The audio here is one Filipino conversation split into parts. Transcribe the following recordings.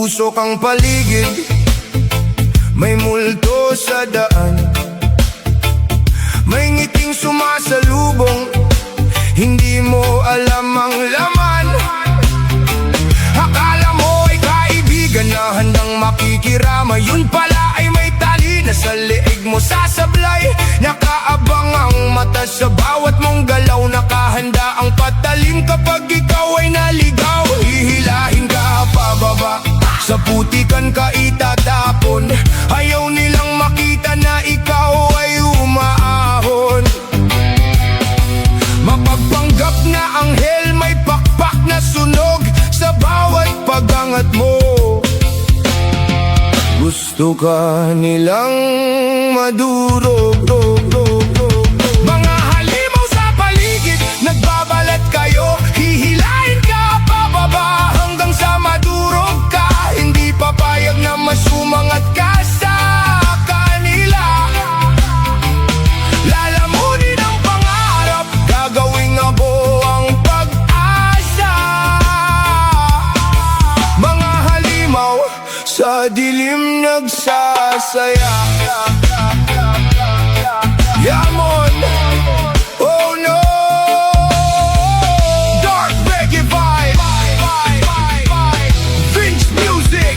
Uusok ang paligid, may multo sa daan, may ngiting sumasalubong, hindi mo alam ang laman. Akala mo ay kaibigan na handang makikirama, yun pala ay may tali na sa leeg mo sasablay. Nakaabang ang mata sa bawat mong galaw, nakahanda ang patalim kapag ikaw ay naligaw. Hihilahin ka pababa, sa putikan ka itatapon, ayaw nilang makita na ikaw ay umaahon. Mapagpanggap na anghel, may pakpak na sunog sa bawat pagangat mo. Gusto ka nilang madurog. Mga halimaw sa paligid, nagbabalat kayo, hihilahin ka pababa hanggang sa madurog ka. Hindi papayag na masumangat ka sa kanila. Lalamunin ang pangarap, gagawing abo ang pag-asa. Mga halimaw sa dilim nagsasaya. Yamon, oh no, dark reggae vibe, Vince music.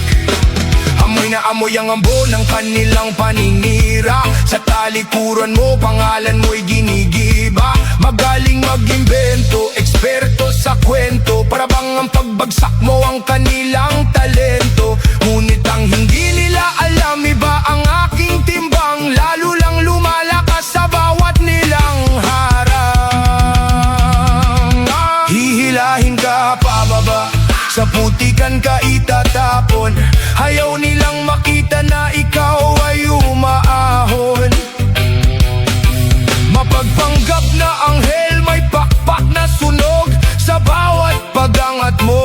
Amoy na amoy ang ambo ng kanilang paninira. Sa talikuran mo, pangalan mo'y ginigiba. Magaling mag-imbento, eksperto sa kwento, para bang ang pagbagsak mo ang kanilang talento. Ngunit ang hindi nila alam, iba ang aking timbang, lalo lang lumalakas sa bawat nilang harang. Hihilahin ka pababa, sa putikan ka itatapon, ayaw nilang makita na ikaw ay umaahon. Mapagpanggap na anghel, may pakpak na sunog sa bawat pagangat mo.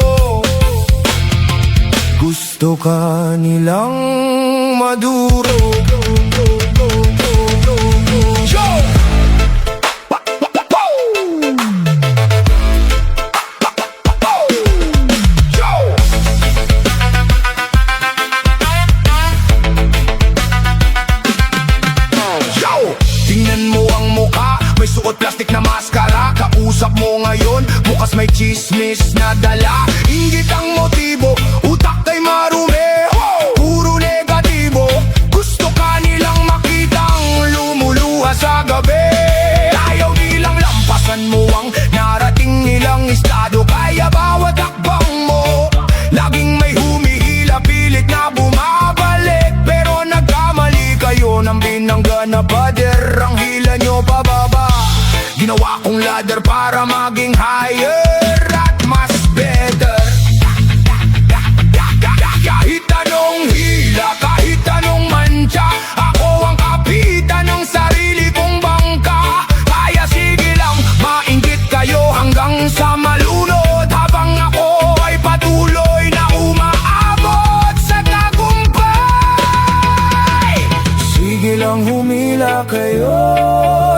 Gusto ka nilang madurog. Tingnan mo ang muka, may suot plastic na maskara. Kausap mo ngayon, bukas may chismis na dala. Inggit ang motibo, utak kay marumi, puro negatibo. Gusto ka nilang makitang lumuluha sa gabi. Ayaw nilang lampasan mo ang narating nilang estado, kaya bawat akbang mo laging may humihila, pilit na bumabalik. Pero nagkamali kayo ng binangga na pader, ang hila nyo pababa. Ginawa kong ladder para maging higher at mas better. Kahit anong hila, kahit anong mantsa, ako ang kapitan ng sarili kong bangka. Kaya sige lang, mainggit kayo hanggang sa malunod, habang ako ay patuloy na umaabot sa tagumpay. Sige lang, humila kayo,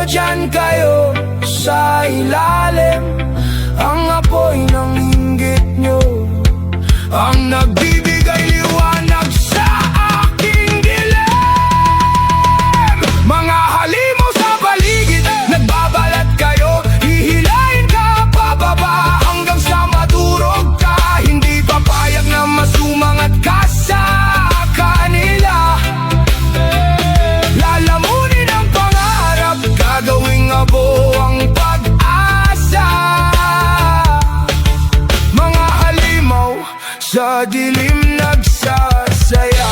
dyan kayo sa ilalim. Ang apoy ng inggit nyo ang nagbibigay liwanag sa aking dilim. Mga halimaw sa paligid, nagbabalat kayo, hihilahin ka pababa hanggang sa madurog ka. Hindi papayag na masumangat ka sa kanila. Lalamunin ang pangarap, gagawing abo ang pag-asa. Mga halimaw sa dilim nagsasaya.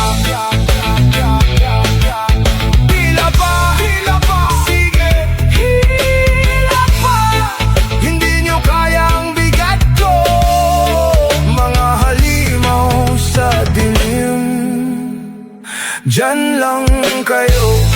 Hila pa, sige, hila pa. Hindi nyo kaya ang bigat ko. Mga halimaw Diyan lang kayo